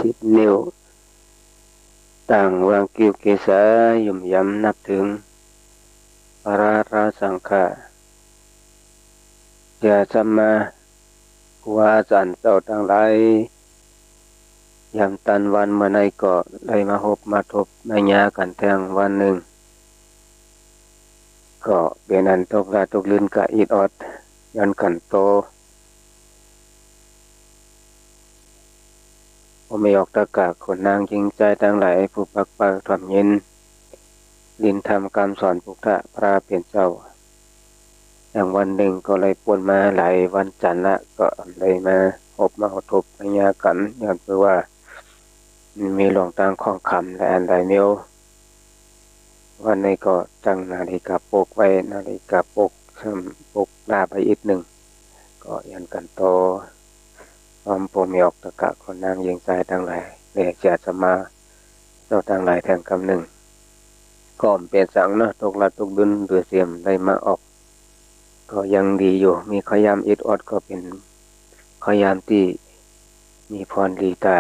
10 นิ้วต่างวางกิวเกษายุ่มย้ำนับถึงพระราสังฆาจะสัมมาครูอาจารย์เจ้าทั้งหลายยามตันวันเมื่อใดก็ได้มาพบมาทบมาญากันแทงวันหนึ่งก็เป็นอันตกลาตกลื่นกะอิดออดยันกันโตผมไม่ออกตะกะคนนางจริงใจทั้งหลายผู้ปักปักทำยินลินทำกรรมสอนพุทธะพระเป็นเจ้าอย่างวันหนึ่งก็เลยปวนมาหลายวันจันทร์ละก็เลยมาพบมาทบมาญากันย้อนเพื่อว่ามีหลวงตางข้องคำและอันใดเมียววันนี้ก็จังนาฬิกาปลุกไว้นาฬิกาปลุกปลุกลาไปอีกหนึ่งก็ยันกันโตพร้อมโปมีออกตะกะคนนางยิงใจทั้งหลายเลยจะสมาเจ้าทั้งหลายแทงคำหนึ่งก็เป็นสังเนาะตกละตกดุนเดือเสียมได้มาออกก็ยังดีอยู่มีขยามอิดออดก็เป็นขยามที่มีพรลีตา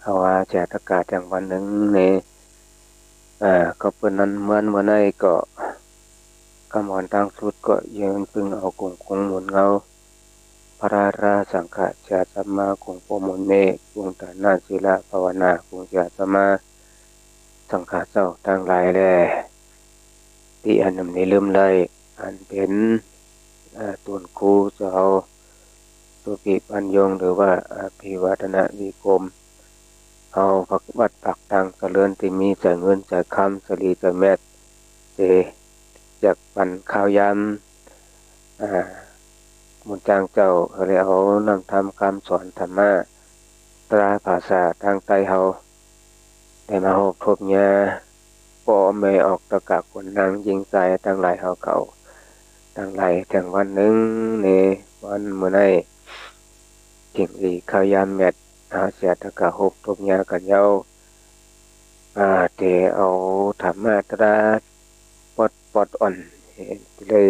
เอาว่าแจกตะกะจังวันหนึ่งในก็เป็นนั้นเหมือนวันนี้ก็กำมอนทางสุดก็ยืนพึงเอากงคงหมุนเงาพระราสังฆะจะสัมมาคงโปมนเมกุงตานาศิลาภาวนาคงจะสัมมาสังฆะเจ้าทั้งหลายแลที่อันนำในลืมเลยอันเป็นตุนคูเจ้าสุปิปัญญงหรือว่าอภิวัตนวิกรมเอาผักวัดปักตังเสริญที่มีใจเงินใจคำสลีใจแมทเจจากปั่นข้าวยำมุนจางเจ้าเขาเลยเอานำทำคำสอนธรรมะตราภาษาทางใต้เขาได้มาพบญาปอไม่ออกตะกะคนนางยิงใจทั้งหลายเขาเก่าทั้งหลายถึงวันหนึ่งในวันเมื่อไหร่จิงอีข้าวยำเม็ดเสียตะกะทบญากันเย้าเตเอาธรรมะตราปอดอ่อนเลย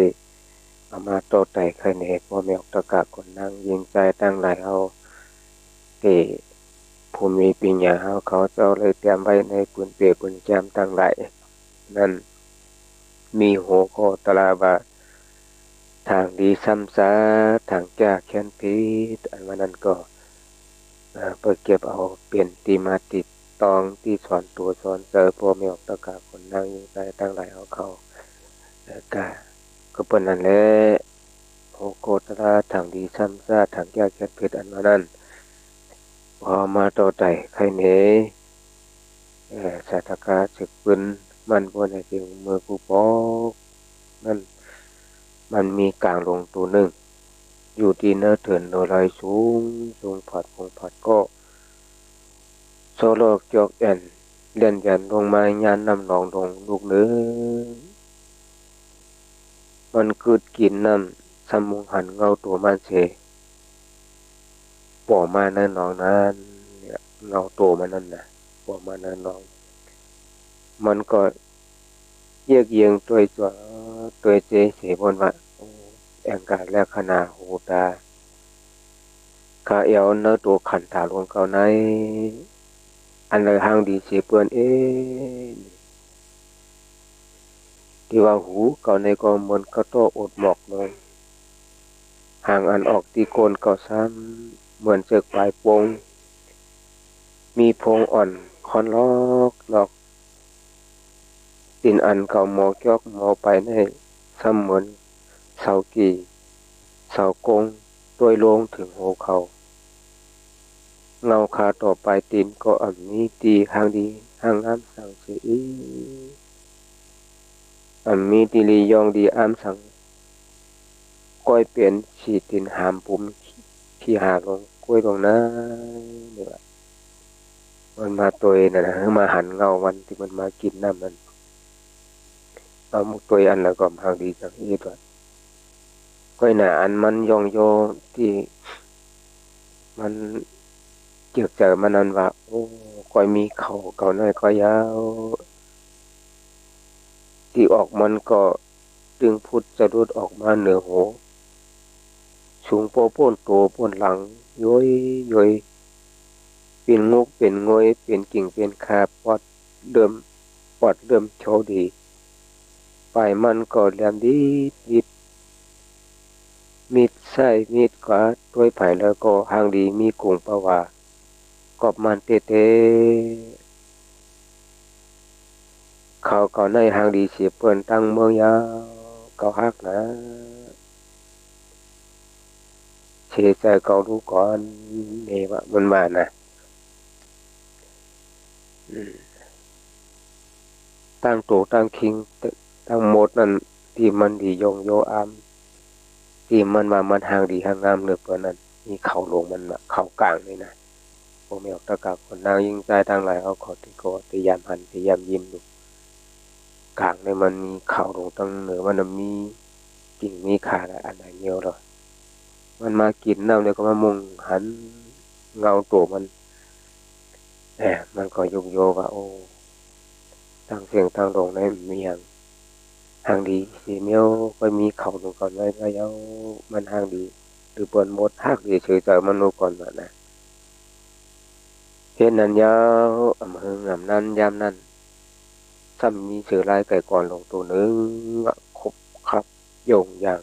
เอามาโตไต่ไข่เนพอมีออกตะกะคนนางยิงใจตั้งหลายเอาภูมิปัญญาเขาเจ้าเลยเตรียมไว้ในปุนเปียปุนแจมตั้งหลายนั่นมีหัวข้อตลาบะทางดีซ้ำซาทางแก้แค้นพิษอันวันนั้นก็เปิดเก็บเอาเปลี่ยนตีมาติดตองที่สอนตัวสอนเจอพอมีออกตะกะคนนางยิงใจตั้งหลายเขาก็เป็นนั่นแหละโอโกตระทางดีซ้ำซาทางแก้แค้นพิษอันวันนั้นพอมาโตไต่ไข่เนสาธกาศึกปืนมันบนในจึงมือกูปอกนั่นมันมีกลางลงตัวหนึ่งอยู่ที่เนื้อเถื่อนโดยลอยสูงผัดก็โซโลกจอกแอนเลียนยันลงมายานนำหนองลงลูกเนื้อมันคืดกินน้ำสมุงหันเงาตัวมันเสป่อมาในหนองนั้นเนี่ยเงาตัวมันนั่นนะป่อมาในหนองมันก็เยียกเยียงตัวเจเสบนว่าแองกาและขนาหูตาข้าเอวเนื้อตัวขันถาลงเขาในอันเลยหางดีเสียเปื้อนที่ว่าหูเขาในก็มันก็โตอดหมอกลงห่างอันออกตีโกนก็ซ้ำเหมือนเจอกปลายปงมีพงอ่อนคอนลอกตินอันเก่าหมอกยอกหมอไปในซ้ำเหมือนเสากี่เสากงตัวลงถึงหัวเขาเงาขาต่อไปตีนก็อ่ำนี้ตีหางดีหางน้ำสั่งเสียอ่ำมีตีลียองดีอ้ำสั่งก้อยเปลี่ยนฉีดตินหามปุ่มขี้หาลงกล้วยลงนะเนี่ยมันมาตัวน่ะนะมาหันเงาวันที่มันมากินน้ำมันเอามุกตัวอันแล้วก็หางดีจากอีตัวก้อยหนาอันมันยองโยที่มันเกี่ยวเจอมันนั้นว่าโอ้ก้อยมีเขาน้อยก็ยาวที่ออกมันก็ดึงพุทธจะรุดออกมาเหนือหัวสูงโป้นโตป้นหลังย้อย เป็นงกเป็นงอยเป็นกิ่งเป็นคาปอดเริ่มปอดเริ่มโชดีไปมันก็เริ่มดีดีมีดใส่มีดขวาด้วยไผ่แล้วก็หางดีมีกุงปะวากอบมันเตเตเขาก็ในหางดีเสียเปิ้นตั้งเมืองยาวเขาฮักนะเชใจเขารู้ก่อนนี่ว่ามันมานะตั้งโตตั้งคิงตั้งหมดนั่นที่มันดียงโยอามที่มันว่ามันหางดีหางงามเหลือเปิ้นนั้นมีเขาลงมันเขากลางนี่นะผมไม่ออกตะกับคนนางยิ่งใจทางหลายเอาขอที่โกติยามหันติยามยิ้มดูกลางในมันมีเขาลงตั้งเหนือมันมีกิ่งมีขาและอันไหนเงี้ยวหรอมันมากินน้ำเลยก็มามุงหันเงาตัวมันแหมมันก็ยุกโยว่าโอ้ทางเสียงทางลงในมีอย่างห่างดีสีเมียวก็มีเขาลงก่อนไว้ก็เย้ามันห่างดีหรือเปินหมดหักดีเฉยใจมันรู้ก่อนว่านะเห็นนั้นยาวอำเภองามนั้นยามนั้นซ้ำมีเสือลายไก่ก่อนลงตัวนึงคบครับโยงอย่า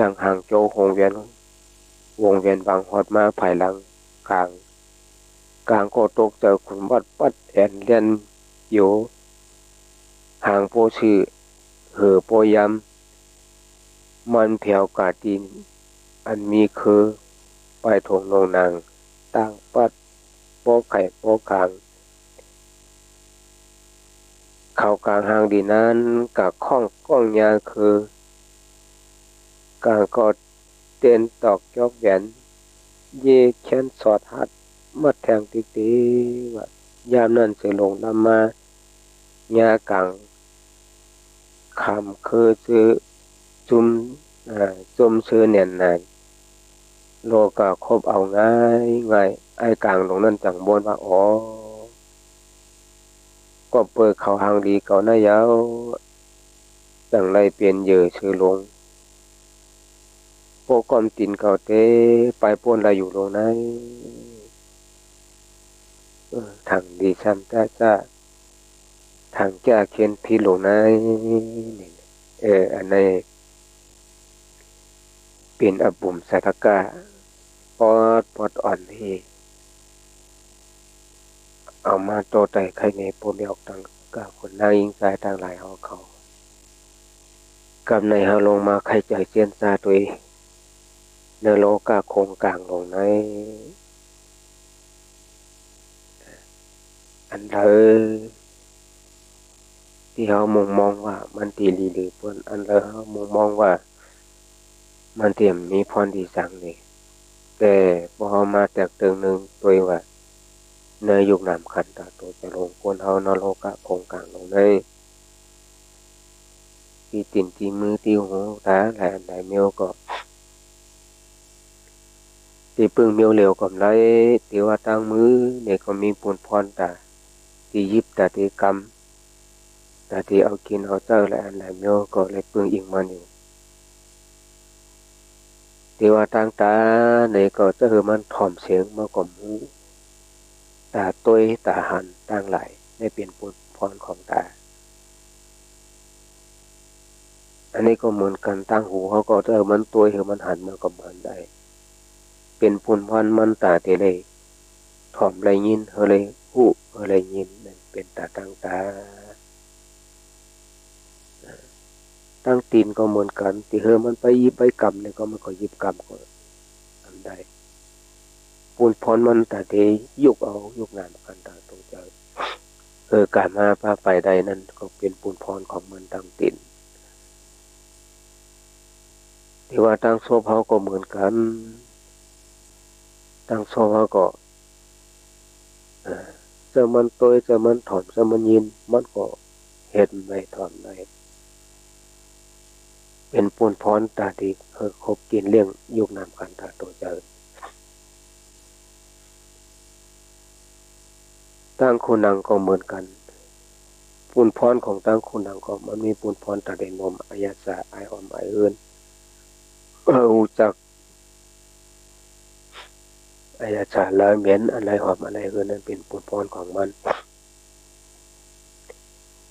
งห่างโจหงเวียนวงเวียนบางฮอดมาภายหลังกลางก็ตกเจอขุนวัดปัดแอนเลียนอยู่ห่างโพชื่อเหอโปยำมันแผ่วกาดินอันมีคือไปถงลงนางตั้งปัดโปไข่โปกลางเข้ากลางห่างดีนั้นกับข้องก้องยาคือกลางก็เต้นตอกยอกแหวนเย่แขนสอดหัดมัดแทงติ๊กติ๊กว่ายามนั้นเสือลงนำมาญากังคำคือซื้อจุมจุมซื้อเนียนนานโลกะคบเอาง่ายไอ้กลางลงนั่นจังบนว่าอ๋อก็เปิดเขาหางดีเก่าหน้ายาวจังไรเปลี่ยนเยอะชื่อลงโปกอมตินเก่าเต้ไปป่นอะไรอยู่ลงไหนทางดีซ้ำจ้าทางแก้เขียนพี่ลงไหนอันนี้เป็นอบุ่มสัทกะปอดอ่อนที่เอามาโตไต่ใครในโปรเมียกต่างกับคนนางยิงสายต่างหลายเขากับในเฮาลงมาใครใจเจียนซาตัวเนโลกาโคงกลางลงในอันเธอที่เขามองว่ามันตีลีหรือเปิ้นอันเธอเขามองว่ามันเตรียมมีพรดีสังนี่แต่พอมาแตกตึงหนึ่งตัวว่าในยุคนำคันตาตัวจะลงคนเฮานโลกะโคงกลางลงในตีตินตีมือตีหูตาหลายอันหลายเมียวก็ตีปึงเมียวเหลวกับไรตีว่าตั้งมือเนี่ยก็มีปุนพรตาตียิบตาตีกำตาตีเอากินเอาเจ้าหลายอันหลายเมียวก็เลยปึงอิงมันอยู่ตีว่าตั้งตาเนี่ยก็จะคือมันถ่อมเสียงมากกว่ามูตาต้วยตาหันตั้งหลายได้เปลี่ยนปุนพรของตาอันนี้ก็เหมือนกันตั้งหูเขาก็จะมันตัวเหอมันหันมากับมันได้เป็นปุนพันมันตาเทเลยถ่อมไรยินเฮเลยหูเฮเลยยินนั่นเป็นตาตั้งตาตั้งตีนก็เหมือนกันที่เฮมันไปยิบไปกำเนี่ยก็มันก็ยิบกำก็ทำได้ปุนพรมันตาเทยุกเอายุกงานกันตาตรงใจการมาพาไปใดนั่นก็เป็นปุนพรของมันตั้งตีนที่ว่าตั้งโซเขาก็เหมือนกันตั้งโซเขาก็จะมันตัวจะมันถอนจะมันยินมันก็เห็นไม่ถอนไม่เป็นปูนพรตาดีคบกินเลี้ยงยุคนำกันตาตัวเจอตั้งคุณนังก็เหมือนกันปูนพรของตั้งคุณนังก็มันมีปูนพรตาเดนมอายาสาไอออมไอเอินจัก ไอ้อาจารย์ละเหม็นอะไรหอมอะไรคือนั้นเป็นปุถพรของมัน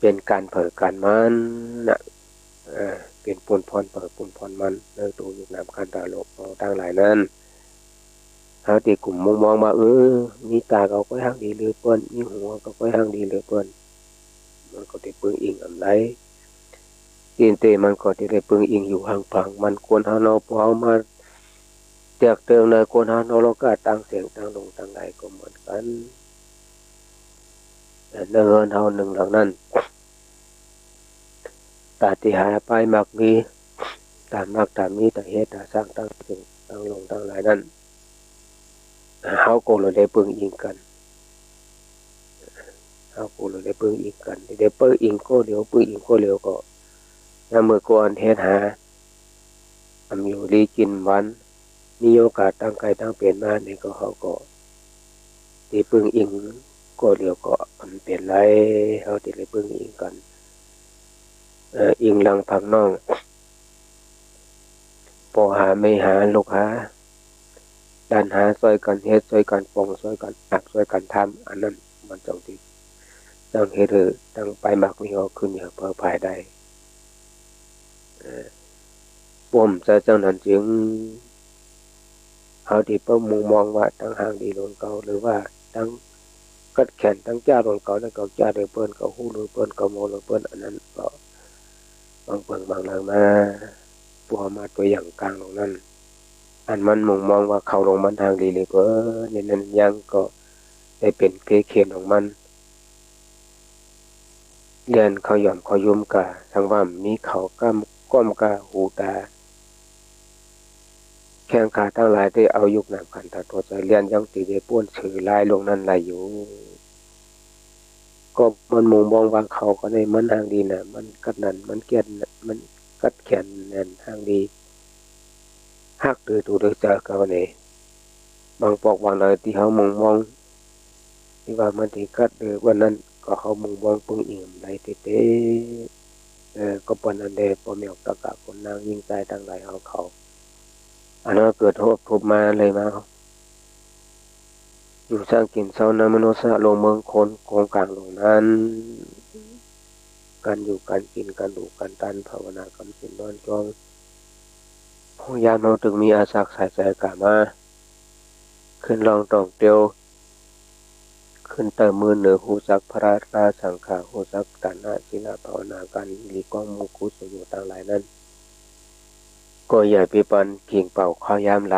เป็นการเผยการมันนะเป็นปุถพรเผยปุถพรมันเนื้อตัวอยู่น้ำคันตาโลกต่างหลายนั้นเขาตีกลุ่มมองมามีตาเขาก็ห่างดีหรือเปิ้นมีหัวเขาก็ห่างดีหรือเปิ้นมันก็ได้ปึงอิงอำไรตีนเตมันก็ได้ปึงอิงอยู่ห่างพังมันควรหาเราพอมาแตกเติมในควรหาเราก็ตั้งเสียงตั้งลงตั้งไหลก็เหมือนกันเนื้อเฮาหนึ่งหลังนั้นตาที่หาไปมักมีตามมักตามมีแต่เหตุสร้างตั้งสิ่งตั้งลงตั้งหลายนั้นเฮาก็เลยได้ปึงอิงกันเฮาก็เลยได้ปึงอิงกันได้ปึงอิงก็เดี๋ยวปึงอิงก็เร็วก็เมื่อก่อนเฮ็ดหาอยู่ดีกินวันมีโอกาสตั้งกายตั้งเปลี่ยนมาเนี่ยก็เขาก็ได้ปึงอิงก็เดี๋ยวก็มันเปลี่ยนไรเฮาได้ปึงอิงกันอิงหลังพังน้องปอหาไม่หาลูกหาดันหาซอยกันเฮ็ดซอยกันปองซอยกันหักซอยกันทำอันนั้นมันจังที่จังเฮ็ดตั้งไปมักมีเอาขึ้นอย่างเพื่อภายได้ปมจะจังนั้นจึงเอาที่เปิ้มมองว่าตั้งห่างดีโดนเก่าหรือว่าตั้งกัดแขนตั้งจ้าโดนเก่าแล้วเก่าจ้าโดยเปิ้นเก่าหู้โดยเปิ้นเก่าโมโดยเปิ้นอันนั้นก็บางเปิ้งบางหลังมาปัวมาตัวอย่างกลางตรงนั้นอันมันมองว่าเขาลงมันทางดีเลยเปิ้นเนี่ยนั้นยังก็ได้เป็นเพเคนของมันเรียนเขาหย่อมเขายุ่มกะทั้งว่ามีเขาก้มกะหูตาแข้งขาทั้งหลายได้เอายุกน้ำขันตาตัวใจเรียนยังตีได้ป้วนถือลายลงนั้นลายอยู่ก็มันมองว่าเขาก็ในมันทางดีนะมันกัดนั่นมันเกียนมันกัดแขนนั่นทางดีฮักโดยตัวโดยเจอเขาเนี่ยบางปอกบางเลยที่เขามองที่ว่ามันที่กัดเลยวันนั้นก็เขามองปึงอิ่มไรเต้ก็ปนอันเดปอมีออกตะกะคนนางยิงใจตั้งหลายเขาอันนั้นเกิดโทษทุบมาเลยมาอยู่สร้างกินเศร้านะมนุษย์ลงเมืองคนโกงกลางลงนั้นการอยู่การกินการดูการตันภาวนากำสินนอนจองพยายามเราถึงมีอาศักสายใจกามาขึ้นลองตองเตียวขึ้นเติมมือเหนือหูสักพระราสังขาหูสักตานาศิลาภาวนาการลีก้องมุกุสอยู่ต่างหลายนั้นก็อย่าไปปันเข่งเป่าข้าวยามไหล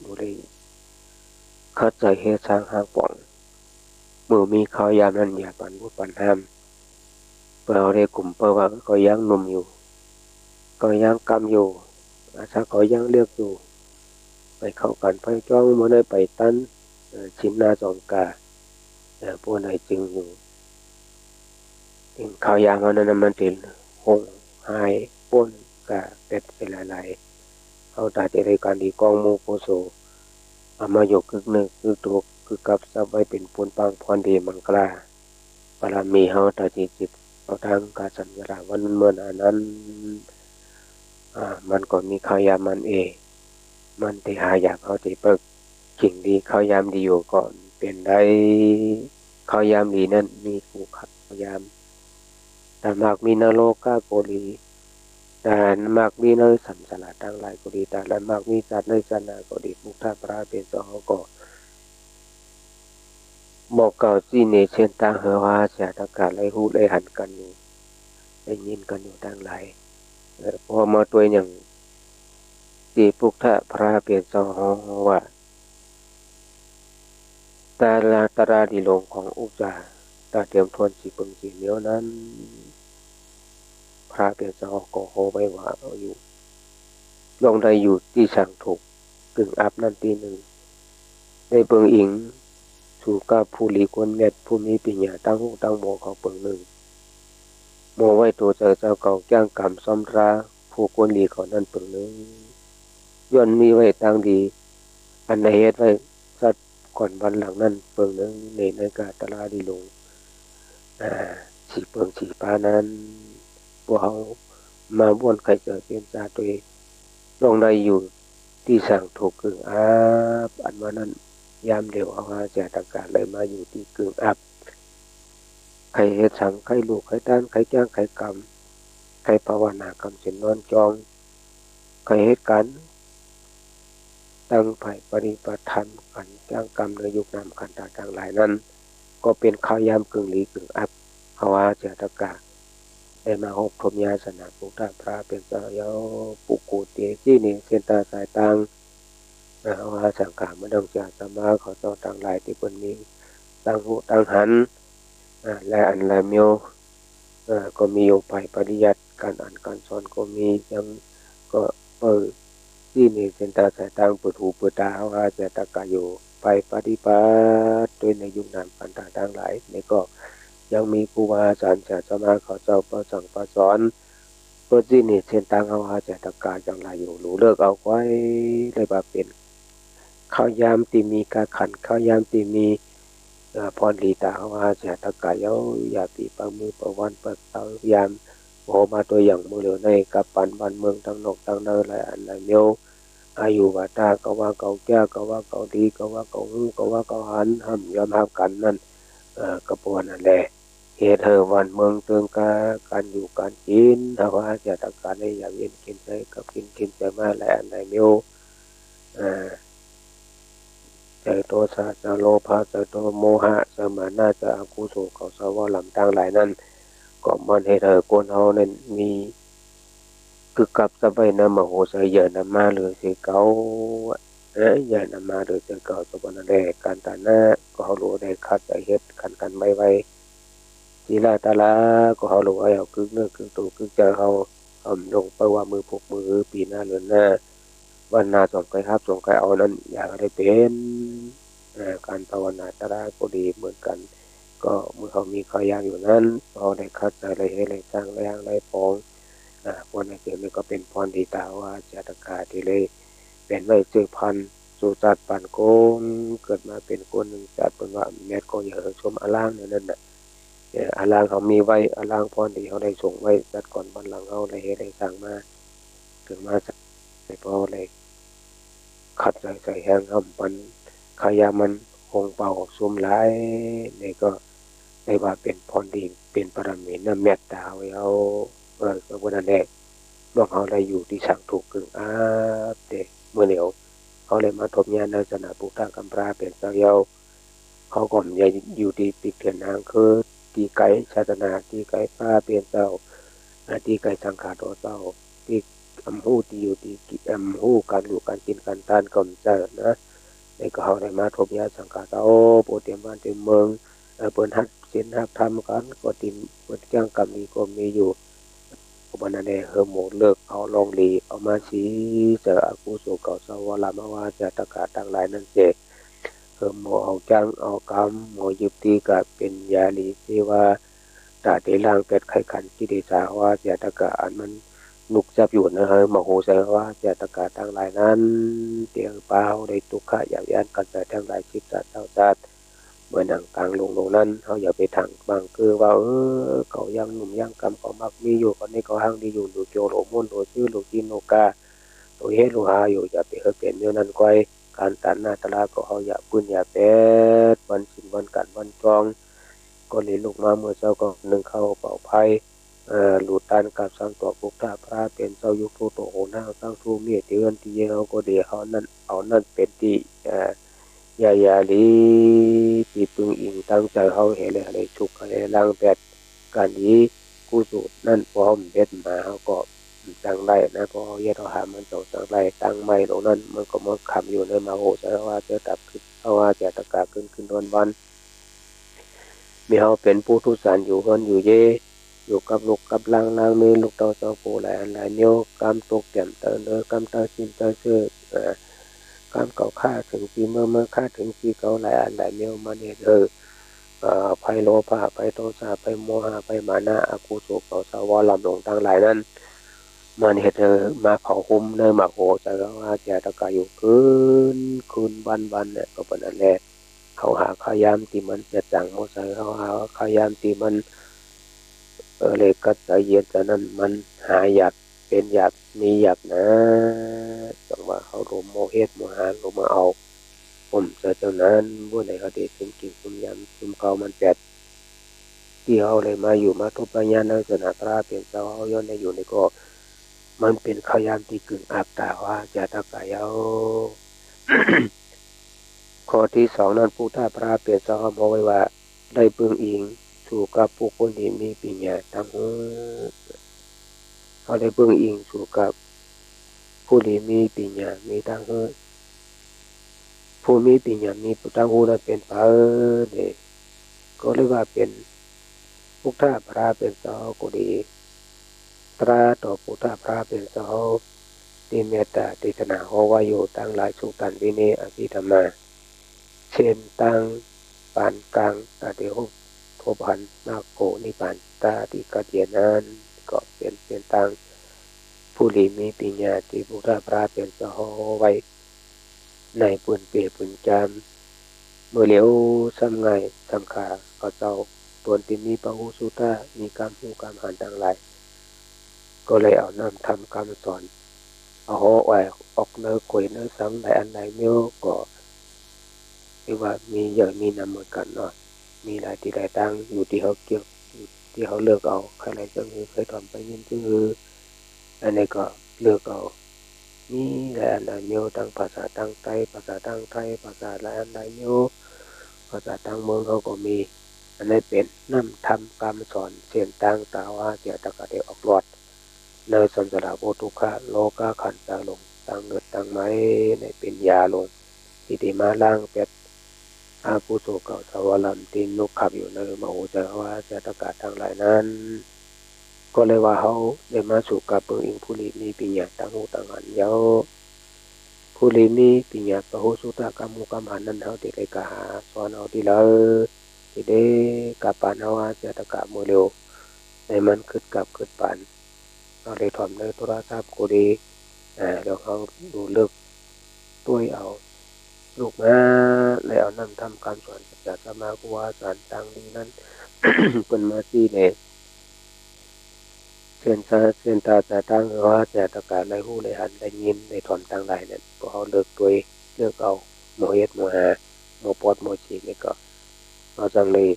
บุรีคัดใจเฮ็ดสร้างห้างป่องมือมีข้าวยามนั้นอย่าปันบุปันห้ามเปล่าได้กลุ่มเปล่าว่าก็ยังหนุ่มอยู่ก็ยังกำอยู่อาชาก็ยังเลือกอยู่ไปเข้ากันไฟจ้องมันได้ไปตันชิมนาจองกาพวกไหนจึงอยู่ข้าวยามนั้นมันเป็นหงหายป้นกาเป็ดเป็นหลายๆเขาตัดอะไรการดีกองมูโพโซอามาโยกกึกนึกคือตัวคือกับซับไว้เป็นปูนปังพรดีมังกลาปรามีเฮาตัดจิตเอาทางการสัญญาวันเมื่อนั้นมันก็มีข้าวยามมันมันที่หาอยากเขาที่เปิกกิ่งดีข้าวยามดีอยู่ก่อนเป็นได้ข้าวยามดีนั่นมีกูขัดข้าวยามแต่มากมีนโลกาโกลีแต่มากมีเนยสัมสลัดตั้งหลายก็ดีแต่ละมากมีจัดในจันนาก็ดีมุกท่าพระเป็นสองก็บอกเก่าจีเนเช่นตั้งเหอว่าเสียตากาศไรหูไรหันกันอยู่ได้ยินกันอยู่ตั้งหลายพอมาตัวอย่างตีพุกท่าพระเป็นสองว่าตาราดีลงของอุจาตาเตรียมทวนสีปึงสีเหนียวนั้นพระเป็นสองก็โหไว้ว่าเอาอยู่ลงได้อยู่ที่สั่งถูกกึ่งอับนั่นตีหนึ่งได้เปิงอิงสู่กับผู้หลีกวนเม็ดผู้มีปัญญาตั้งหูตั้งโมเขาเปิงหนึ่งโมไว้ตัวเจ้าเก่าแก้งกรรมซ้อมราผู้กวนหลีเขานั่นเปิงหนึ่งย้อนมีไว้ตั้งดีอันในเหตุไว้สัตว์ก่อนวันหลังนั้นเปิงหนึ่งในกาตลาดีลงสีเปิงสีปานั้นพวกเขามาบ้วนไข่เจอเป็นจ่าตัวเองลงได้อยู่ ที่สั่งถูกกึ่งอับอันว่านั้นยามเดียวเอาว่าจะตะการเลยมาอยู่ที่กึ่งอับใครเฮ็ดสั่งใครลูกใครด้านใครจ้างใครกรรมใครภาวนากรรมเช่นนอนจองใครเฮ็ดกันตั้งไผ่ปฏิบัติธรรมกันจ้างกรรมในยุคนามกันต่างๆหลายนั้นก็เป็นข้าวยามกึ่งหลีกึ่งอับเพราะว่าจะตะการได้มาอบรมญาสนาพุทธพระเป็นเจ้าเยาปุกูเตจีนี่เส้นตาสายตังว่าสังขารมันต้องจะสมาเขาเจ้าต่างหลายที่เพิ่นมีต่างหูต่างหันและอันละเมียวก็มีอยู่ไปปริยัติการอ่านการสอนก็มียังก็เปิดที่นี่เส้นตาสายตังเปิดหูเปิดตาว่าจะตะกะอยู่ไปปฏิบัติด้วยในยุคนั้นกันต่างๆหลายนี่ก็ยังมีครูบาอาจารย์จะสมาเขาเจ้าประสั่งประสอนเปิดที่นี่เส้นทางเขาว่าจะตะกะจังไรอยู่รู้เลิกเอาไว้เลยว่าเป็นข้าวยามที่มีกาขันข้าวยามที่มีพรลีตาว่าจะตะกายเยาอย่าปีปังมือประวันประเตายามโอมาตัวอย่างมือเหลียวในกับปันบ้านเมืองทั้งนอกทั้งในหลายอันหลายเมียวอายุว่าตาก็ว่าเก่าแก่ก็ว่าเก่าดีก็ว่าเก่าหูก็ว่าเก่าหันห้ามยอมห้ามกันนั่นกระปวนนั่นแหละเหตุวันเมืองเตืองการอยู่การกินถ้าว่าจะตะการในอย่างเย็นกินใจกับกินใจมาหลายอันหลายเมียวใจโทสะจะโลภะจะโทโมหะจะมาน่าจะอกุศลเขาสาวลำต่างหลายนั้นก็มันให้เธอคนเฮานั้นมีคือกับสบายนะมโหสยเยนะมาเลยสิเกาเยนะมาเลยสิเกาสบนันแดการตาหน้าก็เฮารู้ได้คัดใจเฮ็ดกันไว้ทีละตาละก็เฮารู้เอาคือเนื้อคือตัวคือใจเฮาลงไปว่ามือพกมือปีหน้าเรือนหน้าวันนาสองไก่ครับสองไก่เอานั้นอยากได้เป็นการภาวนาตระก็ดีเหมือนกันก็เมื่อเขามีข้อยางอยู่นั้นเราได้คัดอะไรให้อะไรสร้างอะไรอะไรพองพรในเกิดมันก็เป็นพรดีตาว่าจัตกาที่เลยเป็นไว้สืบพันธุ์สู่จัดปันโกงเกิดมาเป็นคนหนึ่งจัดเป็นว่าแม่ก็อย่าชมอล่างนั่นน่ะอล่างเขามีไว้อล่างพรที่เขาได้ส่งไว้จัดก่อนบันหลังเขาได้ให้ได้สร้างมาถึงมาใส่พอเลยขัดใส่แห้งคำมันขยามันคงเป่าซุ่มหลายนี่ก็ได้ว่าเป็นพรดีเป็นปรมีน้ำเมตตาไว้เอาก็วันนั้นแหละน้องเขาได้อยู่ที่สั่งถูกกึ่งเด็กเมื่อเหนียวเขาเลยมาทบญาณในศาสนาพุทธกัมพราเป็นเจ้าเยาเขาก่อนจะอยู่ที่ปีกเถื่อนนางคือตีไก่ศาสนาตีไก่ป้าเป็นเจ้าตีไก่สังขารโตเจ้าตีอำหูตีอยู่ตีอำหูการอยู่การกินการทานก่อนเจ้านะในก็เขาได้มาทบญาณสังขารเจ้าโปรเตรียมบ้านเตรียมเมืองเปิดหัดเส้นหักทำกันก็ติมเปิดจ้างกรรมนี้ก็มีอยู่วันนั้นเฮอร์โมนเลิกเอาลองลีเอามาสีเจออากูสุเก่าสวรรมาว่าจะตะกาตั้งหลายนั่นเจเฮอร์โมเอาจ้างเอากรรมหมอยุบตีกับเป็นยาลีที่ว่าตาเตล่างเป็ดไข่ขันที่ดีสาว่าจะตะกาอันมันนุกจับอยู่นะฮะมโหเสว่าจะตะกาตั้งหลายนั้นเตียงเปล่าได้ตุกขะอย่างยันกันแต่ทั้งหลายชิดสัตว์เจ้าสัตว์เมื่อหนังกลางลงนั้นเขาอย่าไปถังบางคือว่าเขายังหนุ่มยังกำเขามักมีอยู่คนนี้เขาห้างดีอยู่ดูโจโหมุ่นดูชื่อลูกจินโนกาตัวเฮลูหาอยู่อย่าไปเฮเปลี่ยนเมื่อนั้นก้อยการตันหน้าตลาก็เขาอย่าปืนอย่าเป็ดวันสินวันกันวันจองก็เลยลูกมาเมื่อเจ้าก็หนึ่งเข้าเป่าไพ่หลุดตันกับสังตัวปุกตาพระเป็นเจ้ายุคโตโหน้าตั้งทูเมียเตือนที่เขาก็เดียเขานั่นเอานั่นเป็นที่ยาลีที่พึงอิงตั้งใจเขาเห็นเลยอะไรชุกอะไรล่างแปดการนี้กูสูตรนั่นพร้อมเบ็ดมาเขาก็ตั้งไรนะพอเยอะเราหามันจบตั้งไรตั้งไม่ตรงนั้นมันก็มันคำอยู่ในมาโหใช่ว่าจะตับขึ้นเพราะว่าจะตะกาขึ้นวันมีเขาเป็นผู้ทุสานอยู่คนอยู่เยอยู่กับลูกกับลางมีลูกเต้าเจ้าปูหลายอันหลายเนี้ยกำตกแก่มเตอเนื้อกำเตอชินเตอเชื่อกำเก่าค่าถึงปีเมื่อค่าถึงปีเก่าหลายอันหลายเนี้ยมันเนี่ยไพโลภะไพโทสะไพโมหะไพมานะอกุศลเก่าสาวลำลงทั้งหลายนั้นมันเหตุมาเผาคุ้มเนื้อหมักโหจะว่าจะตะกายอยู่คืนวันเนี่ยก็เป็นอันแรกเขาหาขายามที่มันจะจังโมใส่เขาหาขายามที่มันเลยกัดใจเย็นจะนั้นมันหาหยัด เป็นอยากมีอยากนะจังว่าเขาลมโมเฮ็ดโมหานลมมาเอาผมจะเจ้านั้นบ่ไหนเขาได้ซุ่มกินซุ่มยำซุ่มเกามันแปดที่เขาเลยมาอยู่มาทุบปัญญาในสนาตราเปลี่ยนเจ้าเขาย้อนในอยู่ในก็มันเป็นขยามที่กึ่งอาบตาว่าจะตะกายเอา ข้อที่สองนั้นพุทธพระเปลี่ยนเจ้าเขาบอกไว้ว่าได้เบิ่งอิงสู่กับผู้คนที่มีปัญญาตั้งหูเขาได้เบิ่งอิงสู่กับผู้ที่มีปัญญามีตั้งหูผู้มีปัญญามีตั้งหูนั้นเป็นพระเนี่ยก็เรียกว่าเป็นพุทธพระเป็นเจ้าก็ดีตราต่อพุทธพระเป็นเจ้าที่เมตตาติสนาเขาว่าอยู่ตั้งหลายสุตันวิเนอภิธรรมาเช่นตั้งปานกลางตาเดียวทบันนาโกนิปานตาที่กัดเยนั้นก็เป็นตั้งผู้ลีมีปัญญาที่พุทธพระเป็นเจ้าไว้ในปุนเปรปุนจามเมื่อเหลียวซ้ำไงซ้ำขาเขาเจ้าตนที่มีปะหูสุตามีกรรมหูกรรมหันทั้งหลายก็เลยเอานำทำคำสอนเอาหัวไว้ออกเนื้อคุยเนื้อซ้ำใดอันใดเมื่อก็เรียกว่ามีเยอะมีนำเหมือนกันเนาะมีหลายที่หลายตั้งอยู่ที่เขาเกี่ยวที่เขาเลือกเอาใครอะไรจะคือเคยทำไปยินจื้ออันนี้ก็เลือกเอามีหลายอันใดเมื่อตั้งภาษาตั้งไทยภาษาตั้งไทยภาษาหลายอันใดเมื่อภาษาตั้งเมืองเขาก็มีอันนี้เป็นน้ำทำคำสอนเสียนตั้งตาว่าเสียตะกะเดออกรอดในสันสระโพทุกขะโลกาขันตาลงตั้งเงินตั้งไม้ในเป็นยาลงอิติมาล่างเป็ดอากุโสเก่าสวรรค์ตินนกขับอยู่ในมโหจารวาเสียตะกะทั้งหลายนั้นก็เลยว่าเขาได้มาสู่กับเปิงอิงผู้ลีมีปิญญาตั้งหูตั้งหันเยาผู้ลีมีปิญญาปะโหสุตากรรมุกรรมหันนั้นเขาติดเลยกะหาสอนเอาที่เลยที่ได้กับปานเอาว่าเสียตะกะโมเรลในมันขึ้นกับขึ้นปานเราเลยถอมในโทรศัพท์กูดีแล้วเขาดูเลือกตัวเอาลูกมาแล้วเอานำทำการสอนจากสมาครูอาจารย์ต่างนี้นั้น เป็นมาที่เนี่ยเส้นตาจะตั้งว่าจะตะการในหูในหันได้ยินในถอนต่างใดเนี่ยพอเขาเลือกตัวเลือกเอาโมเฮ็ดโมหาโมปอดโมฉีกนี่ก็เราจังเลย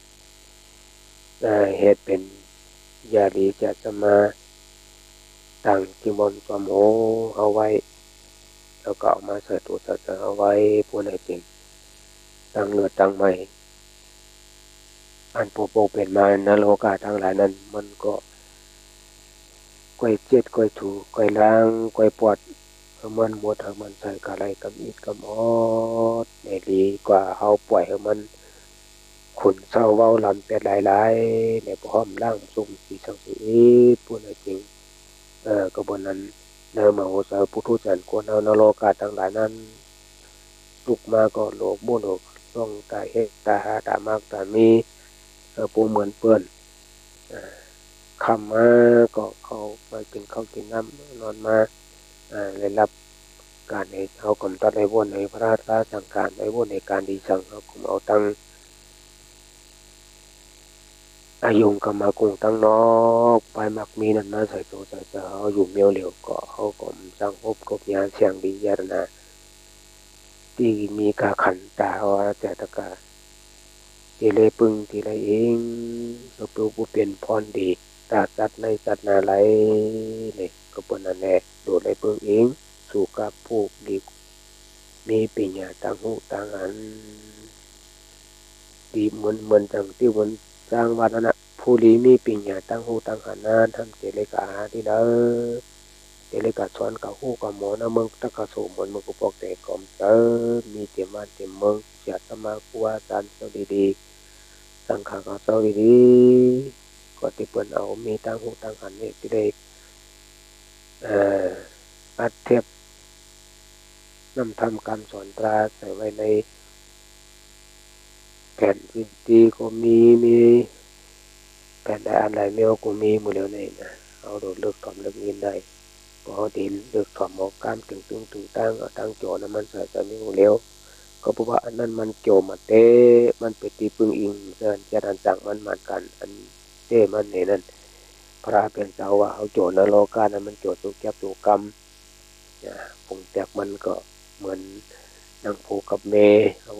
เหตุเป็นยาดีจะสมาตั้งจิมนความโหเอาไว้แล้วก็เอามาใส่ตัวใส่เอาไว้ผู้ใดจริงตั้งเลือดตั้งใหม่อันโปโปเป็นมานโลกาทั้งหลายนั้นมันก็ก้อยเจ็ดก้อยถูก้อยล้างก้อยปวดมันหมดมันใส่กะไรกับอิดกับออดในดีกว่าเฮาปล่อยให้มันขุนเศร้าเว้าลำเป็ดหลายๆในพร้อมล่างสุ่มสีสังสีผู้ใดจริงกระบวนนั้นเนื้อมาโหสาพุทธจันทร์กวนเอานรกาทั้งหลายนั้นลุกมาก็โลกบุญโลกต้องตายเฮตาหาตามากตามีปูเหมือนเปื้อนคำมาก็เขามากินข้าวกินน้ำนอนมาเลยรับการในเขากำตัดในวนในพระราชสั่งการในวนในการดีสั่งเขาคุมเอาตั้งอายุงกรรมากรุงตั้งนอกไปมักมีนั่นมาใส่ตัวใส่เขาอยู่เมียวเหลียวก็เขาก็สั่งพบกบยานเสียงดียารนาที่มีกาขันตาว่าแต่ตะกาทีเลยปึงทีเลยเองก็เปผู้เปลี่ยนพรดีตาจัดในจัดนาไหลเนี่ยก็ปนนั่นแหละโดดเลยปึงเองสู่กับผู้ดีมีปัญญาต่างหูต่างอันดีเหมือนจังที่มันสร้างวัดนั้นนะผู้ดีมีปัญญาต่างหูต่างหันนานทำเจริญกาที่เด้อเจริญกาสอนกับหูกับหมอนะเมืองตะกะโสมมันก็ปอกแต่กอมเตอมีเต็มบ้านเต็มเมืองจัดสมาครูอาจารย์เจ้าดีๆสังฆาเจ้าดีๆก็ที่เปิ้นเอามีต่างหูต่างหันนี่ที่ได้อัดเทียบนำทำการสอนตราใส่ไว้ในแผ่นซิดีก็มีแผ่นใดอันใดไม่เอาก็มีหมดแล้วนี่นะเอาโดดเลือกถอมเลือกยินได้พอดินเลือกถอมหมอกการตึงตั้งเอาตั้งโจนะมันใส่จะไม่หมดแล้วก็เพราะว่าอันนั้นมันโจมาเต้มันไปตีปึงอิงเดินจะดันจังมันกันอันเต้มันเนี่ยนั่น พระเป็นเจ้าว่าเขาโจรนรกานั้นมันโจรตัวแก็บตัวกรรมผงแตกมันก็เหมือนนางผูกับเม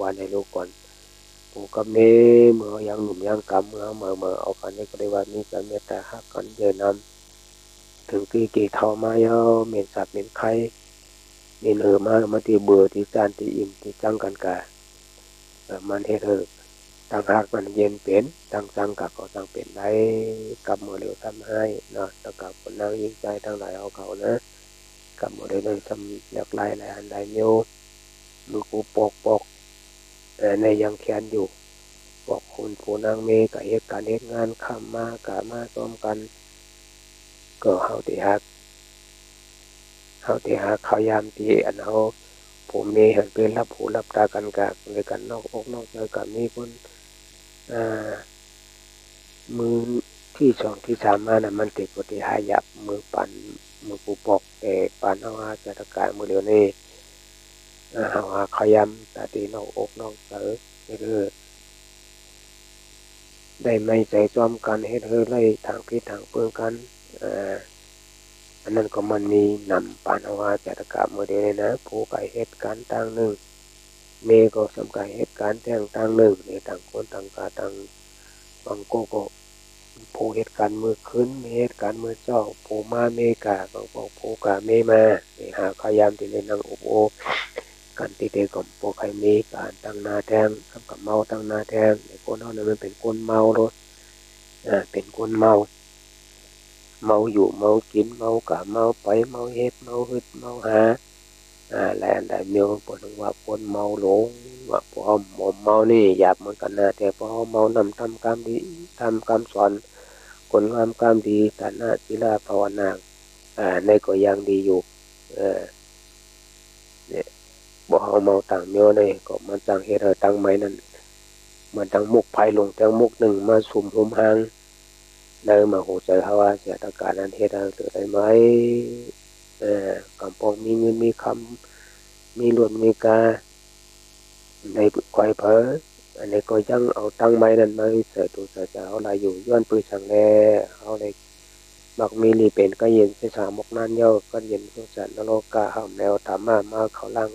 ว่าในโลกก่อนผูกับเมเมื่อยังหนุ่มยังกำเมื่อเอากันนี้ก็ได้ว่ามีการเมตตาหักกันเยอะนำถึงกี่เท่ามาเยาเมียนสัตว์เมียนไข่เมียนมาที่เบื่อที่จานที่อิ่มที่จังกันกะมันเฮ็ดต่างหากมันเย็นเป็นต่างจังกะก็ต่างเป็นได้กับมือเร็วทำให้เนาะตะกับคนนางยิ่งใจทั้งหลายเอาเขานะกับมือเร็วเลยทำหลากหลายหลายอันใดโยมือกูปอกในยังแขนอยู่บอกคุณผู้นางเมกับเหตุการณ์เหตุงานคำมากะมาซ้อมกันก็เฮาที่ฮักเขายามที่อันเฮาผมเมหันเป็นรับหูรับตากันกะเลยกันนอกอกนอกใจกันมีคนมือที่สองที่สามมานะมันติดปฏิหายับมือปั่นมือปูปอกปั่นเอาว่าจัดการมือเดียวนี่เอาว่าขยำตาตีนอกอกนอกเสือคือได้ไม่ใจจอมกันเฮ็ดไล่ทางพิษทางเพื่อนกันอันนั้นก็มันมีนำปั่นเอาว่าจัดการมือเดียวนี่นะผู้ไก่เหตุการณ์ต่างหนึ่งเมก็สำคัญเหตุการณ์ต่างหนึ่งในต่างคนต่างกาต่างบางก็ผู้เหตุการณ์มือขึ้นมีเหตุการณ์มือเจ้าผู้มาเมกาบางบอกผู้กาเมมาหาขยามที่ในนางอุโอกันติเตกับพวกใครมีการตั้งนาแทงกับเมาตั้งนาแทงในคนนั้นมันเป็นคนเมารถเป็นคนเมาอยู่เมากินเมากะเมาไปเมาเฮ็ดเมาฮึดเมาหาแลนได้เมียวปนว่าคนเมาหลงว่าพอเมานี่หยาบเหมือนกันนะแต่พอเมานำทำกรรมดีทำกรรมสอนคนงามกรรมดีฐานะศิลาภาวนาในก็ยังดีอยู่เนี่ยบ่เอาเมาต่างเมียวนี่ก็มันต่างเหตุต่างไม้นั่นมันต่างมุกไผ่ลงต่างมุกหนึ่งมาสุ่มหุมหางเดินมาหูใจเขาว่าเสียตการนั้นเหตุเกิดได้ไหมกำปองมีเงินมีคำมีหลวนมีกาในควายเพออันนี้ก็ยังเอาตั้งไม้นั่นมาใส่ตัวใส่เอาลายอยู่ย้อนปืนสั่งแล่เอาเลยบักมีรีเป็นก็เย็นใช้สามมกนั่นเย้าก็เย็นสงสารนรกกาห้ามแล้วถามมาเขาล่าง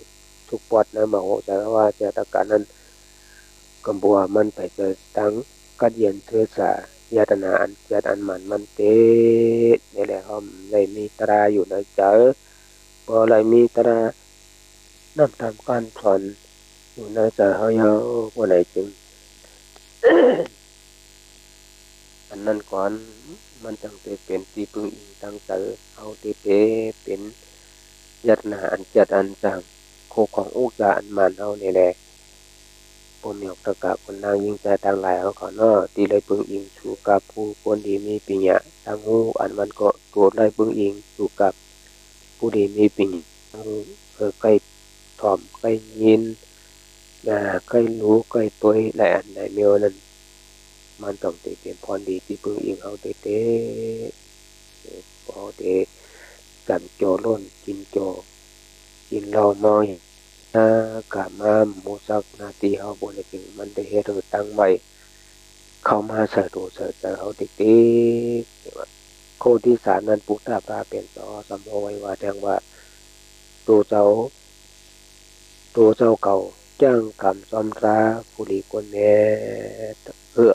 ทุกปอดนะมาโหใจว่าเจตการนั้นกำบัวมันไปเจอตั้งก็เย็นเทือสายาตนาอันเจตอันมันเตะนี่แหละเขาเลยมีตราอยู่ในใจพอเลยมีตราน้ำตามการสอนอยู่ในใจเขาเยาว่าไหนจึง อันนั้นก่อนมันจังเป็นที่พึ่งอิงตั้งใจเอาที่เป็นยัตนาอันจัดอันจังโคของอุกจาอันมันเอาเนี่ยแหละปนหยกตะกะคนนางยิ่งใจต่างหลายเขาขอเนาะที่เลยพึ่งอิงสู่กับผู้คนดีมีปิญญาตั้งหูอันมันก็โกรธเลยพึ่งอิงสู่กับผู้ดีมีปิญญาใกล้ถ่อมใกล้ยินใกล้รู้ใกล้ตัวและอันไหนเมียวนั้นมันต้องเปลี่ยนพรดีที่พึ่งอิงเอาเตพอเตกันโจล้นกินโจกินเหล้าเมากะมาหมูสักนาทีเขาบนจึงมันได้เฮ็ดตั้งไว้เข้ามาใส่ตัวใส่ใจเขาโคที่สารนั้นปุตตาปลาเป็นต่อสมโภไว้ว่าแทงว่าตัวเจ้าเก่าจ้างกรรมซ้อมราผู้ดีคนแม่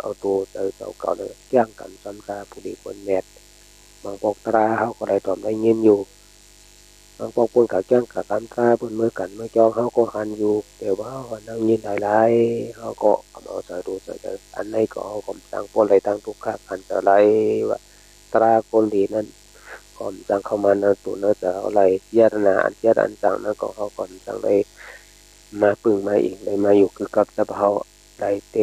เอาตัวเจ้าเก่าเลยจ้างกรรมซ้อมราผู้ดีคนแม่บางปกตราเขาก็ได้ตอมได้ยินอยู่บางปกคนเขาจ้างกับการตราเพิ่นเมื่อกันเมื่อจองเขาก็หันอยู่แต่ว่าเขานั่งยินหลายๆเขาก็เอาใส่ตัวใส่ใจอันไหนก็เขาก็ตั้งปนอะไรตั้งทุกข์กันอะไรว่าตราคนดีนั้นก่อนจังเข้ามาในตัวเนื้อจะอะไรเจตนาอันเจตอันจังนั้นก็เขาก่อนจังได้มาปึงมาอีกได้มาอยู่คือกับสะเพาได้เต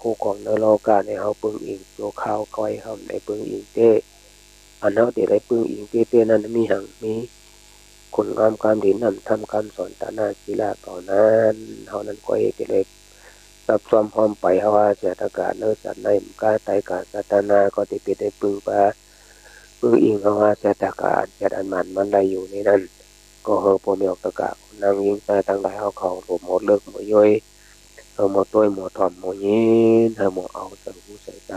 คู่ของเนื้อโลกาในเขาปึงอีกตัวข้าวก้อยเขาในปึงอีกเตอันเขาเดี๋ยวได้ปึงอีกเตนั้นมีหังมีคนงามการดีนำทำคำสอนตานาศิลาต่อนั้นเขานั้นก็เอกเลยซับซ้อมพร้อมไปเขาว่าเจตการเนื้อสัตว์ในมกาไตกาสัตนาก็ติดไปได้ปึงปะปึงอิงเขาว่าเจตการเจตอันมันได้อยู่ในนั้นก็เฮอปมีออกตะกะนางยิงใจทั้งหลายเขาหลบหมดเลิกหมดย่อยหมดตัวหมดถ่อมหมดยินหมดเอาใส่หูใส่ใจ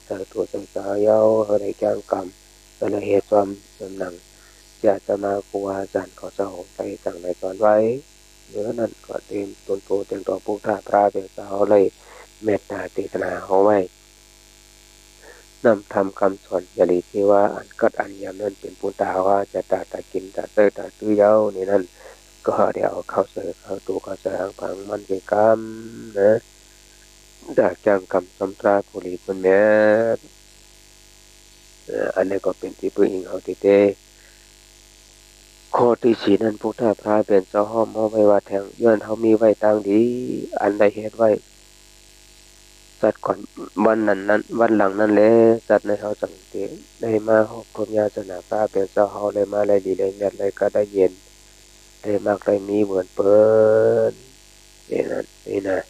ถ้าตัวสังสารเยาเขาได้จ้างกรรมก็เลยเหตุความจำหนังจะจะมาครูอาจารย์เขาเจ้าไปสั่งในสอนไว้เหนือนั้นก็เตรียมตนโตเตรียมตัวพุทธะพระเป็นเจ้าเลยเมตตาเทศนาเขาไว้นำทำคำสอนยาลีที่ว่าอันกัดอันยามนั้นเป็นปุตตาว่าจะตากินตาเตยตาตื้อเย้านี่นั่นก็เดี๋ยวเข้าเสือเข้าตัวเข้าเสือหางผังมันเป็นกรรมนะจากจังกรรมสำตราภูริมันแม้อันนี้ก็เป็นที่พึ่งอิงเอาที่เตข้อที่สี่นั้นพุทธะพระเป็นเจ้าห้อมเอาไว้ว่าแทงย้อนเขามีไว้ต่างดีอันใดเหตุไว้สัตว์ก่อนวันหลังนั้นแหละสัตว์ในเขาสังเกตได้มาหอบพรมญาสนาพระเป็นเจ้าเขาเลยมาเลยดีเลยเน็ดเลยก็ได้เย็นได้มากได้มีเหมือนเปิ้นนี่นะ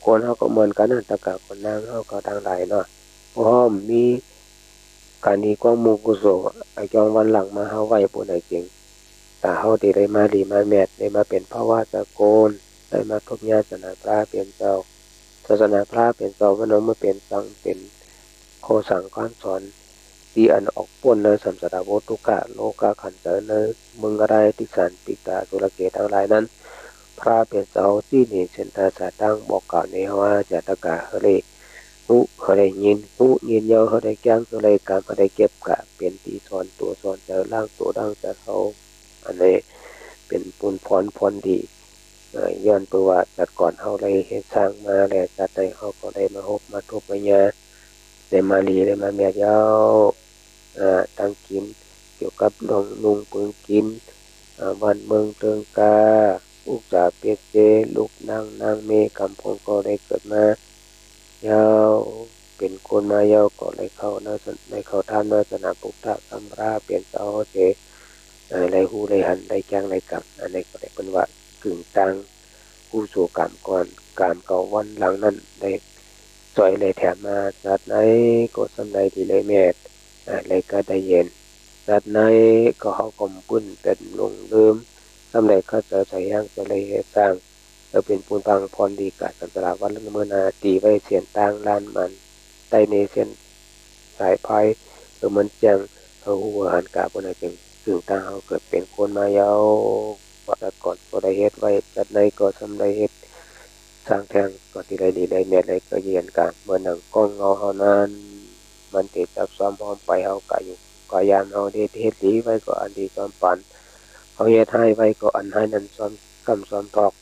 คนเขาก็เหมือนกันนะตะกะคนนางเขาก็ทางหลายเนาะพร้อมมีการดีกว่าหมู่กุศลไอ้จองวันหลังมาเฮาไว้บ่ได้จริงแต่เฮาได้มาดีมาแมทได้มาเป็นภาวะสกลได้มาทบญาศาสนาพระเป็นเจ้าศาสนาพระเป็นเจ้าวันนั้นมาเป็นสังเป็นโคสั่งการสอนที่อันออกป่นในสัมสดาโวตุกะโลกะขันเตในมึงอะไรติสันติตาสุรเกตทั้งหลายนั้นพระเป็นเจ้าที่นี่เช่นตาสาตั้งบอกกล่าวในว่าจะตะกะเฮเลหูเขาได้ยินหูยินเยอะเขาได้แก้งเขาได้การเขาได้เก็บกะเป็นที่สอนตัวสอนเจอล่างตัวดังจะเขาอันนี้เป็นปุนพรดีย้อนประวัติจัดก่อนเขาเลยเฮ็ดสร้างมาแล้วจัดได้เขาก็ได้มาฮบมาทุบมาญาได้มาลีได้มาเมียยาวตั้งกินเกี่ยวกับลงนุงปืนกินวันเมืองเติงกาอุกจ่าเปียกเจลูกนางเมกำพงก็ได้เกิดมายาวเป็นคนมายาวก็เลยเข้าในเข้าท่านในสนามพุทธสัมราเปลี่ยนเจ้าเจไรหูไรหันไรจ้างไรกำอันนี้ก็ได้เป็นว่ากึ่งตังผู้สู่กรรมก่อนกรรมเก่าวันหลังนั้นได้สอยเลยแถมมาจัดไหนก็สำไรดีเลยเมตอะไรก็ได้เย็นจัดไหนก็เขากลมปุ้นเป็นลงเดิมสำไรก็จะใส่ย่างจะเลยสร้างเป็นปูนปังพรดีกัดสันตราวัดเมื่อนาตีไว้เสียนต่างลานมันใต้ในเส้นสายพายมันจังหัวหันกาบนจึงถึงตาเขาเกิดเป็นคนมายาววัดก่อนก็ได้เฮ็ดไว้จัดในก็สำได้เฮ็ดสร้างแทงก็ที่ได้ดีได้เม็ดได้ก็เยียนกันเมื่อหนังก้องเงาเขานั้นมันติดจับซ้อมพร้อมไปเขากาอยู่ก็ยามเขาได้เฮ็ดดีไว้ก็อันดีซ้อมปันเขาเฮ็ดให้ไว้ก็อันให้นั้นซ้อมกำซ้อมตอก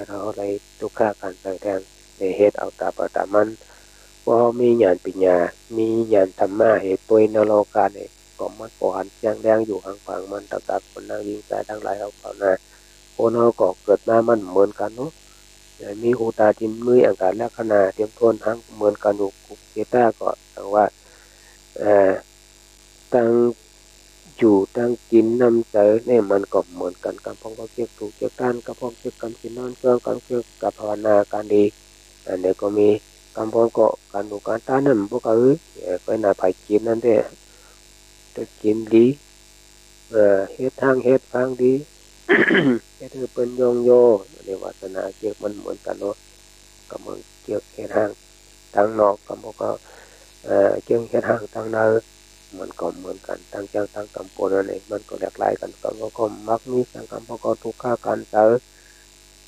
เราอะไรทุกข้าการใส่แทงในเฮ็ดเอาตาประตามันว่ามีญาณปัญญามีญาณธรรมะเหตุป่วยนโลกาเนี่ยก็มันก่อนยังแดงอยู่ข้างฝั่งมันตะกับคนนั่งยิงใจทั้งหลายเขาเขาหน้าคนเขาก็เกิดมามันเหมือนกันเนาะมีหูตาจินมืออ่างการลักษณะเตรียมทนทั้งเหมือนกันอยู่กุเกต้าก็แต่ว่าตั้งอยู่ตั้งกินน้ำใจเนี่ยมันก็เหมือนกันกับพองก็เกี่ยวถูกเกี่ยวกันกับพองเกี่ยวกันกินนอนเครื่องกันเกี่ยวกับภาวนาการดีอันเดียวก็มีกำพองก็การดูการตานั่นพวกเขาก็น่าไปกินนั่นเด้จะกินดีเฮ็ดทางเฮ็ดฟังดีเฮ็ดให้เป็นโยในวาสนาเกี่ยวมันเหมือนกันเนาะกับมันเกี่ยวเฮ็ดทางทางนอกกับพวกเขาเกี่ยวเฮ็ดทางทางในมันก็เหมือนกันตั้งใจตั้งกำปนนั่นเองมันก็หลากหลายกันก็มักมีสังกำพก็ทุกข้ากันเจอ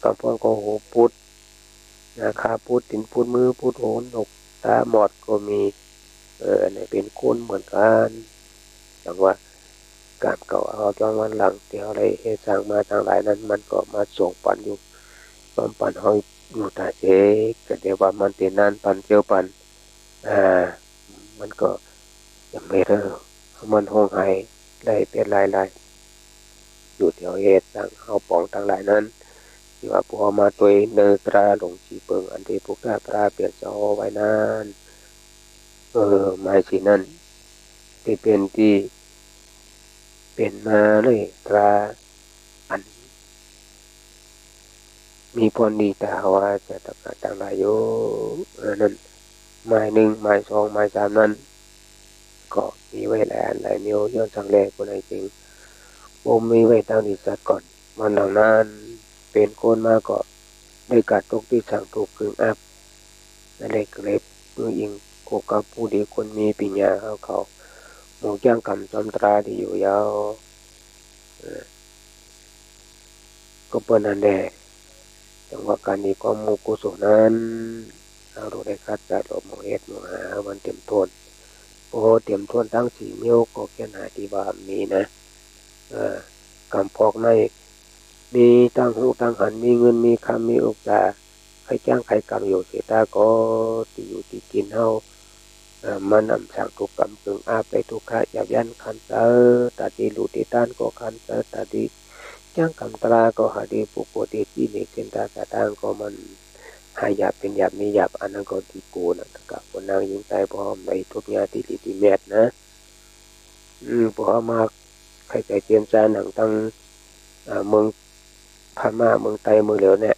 กำพก็โหพุทธขาพุทธตินพุทธมือพุทธโหนกตาหมอดก็มีอันนี้เป็นคนเหมือนกันอย่างว่าการเก่าเอาจองวันหลังที่เขาได้สร้างมาทางหลายนั้นมันก็มาส่งปันอยู่ความปันเขาอยู่ตาเจก็เดี๋ยวว่ามันตีนานปันเจียวปันมันก็ยังไม่เลิกมันห้องไห้ได้เป็นลายอยู่แถวเหตุต่างเขาปองต่างหลายนั้นที่ว่าพอมาตัวเนตราหลงจีเปิงอันที่พวกข้าพระเปลี่ยนเจ้าไว้นานหมายสินั่นที่เป็นที่เป็นมาเลยตราอันมีพรดีแต่ว่าจะต่างหลายอยู่นั่นหมายหนึ่งหมายสองหมายสามนั้นก็มีไว้หลายนิ้วย้อนสังเลคนไหนจริงผมมีไว้ตั้งที่สัตว์ก่อนมันหลังนั้นเป็นโคนมาก็ได้กัดตกที่สั่งถูกกึ่งอับนั่นเลยเกล็บมือยิงโค คบกับผู้ดีคนมีปัญญาเขาหมู่ย่างกำจอมตราที่อยู่ยาวก็เปิ้นนั่นแหละจังว่าการนี้ก็หมู่กุศลนั้นเอาดูได้คัดจัดออกหมู่เฮ็ดหมู่หาวันเต็มทนโอ้เต็มทนทั้งสี่นิ้วก็แค่หาที่ว่ามีนะกำพอกในมีตั้งหูตั้งหันมีเงินมีคำมีโอกาสใครจ้างใครกำอยู่เสียตาก็ที่อยู่ที่กินเฮามันนำสั่งทุกกำกึ่งอาไปทุกขะยับยันคันเตอตัดดีลูติตานก็คันเตอตัดดีจ้างกำตราก็หาดีปุกโกติที่เนกเส้นตาตาทางก็มันหายหยาบเป็นหยาบมีหยาบอันนั้นก็ที่กูนะตะกับคนนางยิงใจพร้อมในทุกญาติลิติเมตนะพอมาใครใจเจียนจานหนังตั้งเมืองพม่าเมืองไทยเมืองเหลียวเนี่ย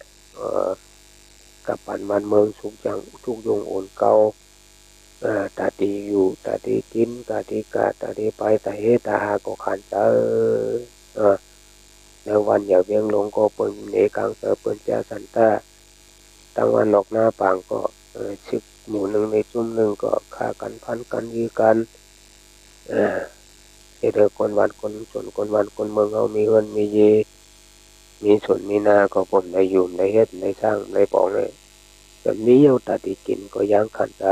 กับปันมันเมืองสุกจังทุกยงโอนเก่าตาตีอยู่ตาตีกินตาตีกาตาตีไปตาเฮตาหาก็ขันเจอแล้ววันอย่าเวียงลงก็เปิ้นเนกังเสอเปิ้นเจ้าสันตาตั้งวันนอกหน้าปางก็ชิกหมู่หนึ่งในจุ่มหนึ่งก็ฆ่ากันพันกันยีกันเด้อคนวันคนส่วนคนวันคนเมืองเขามีเงินมีเยมีส่วนมีนาก็ผมได้อยู่ได้เฮ็ดได้สร้างได้ปองเลยแบบนี้เอาตาตีกินก็ยังขันเต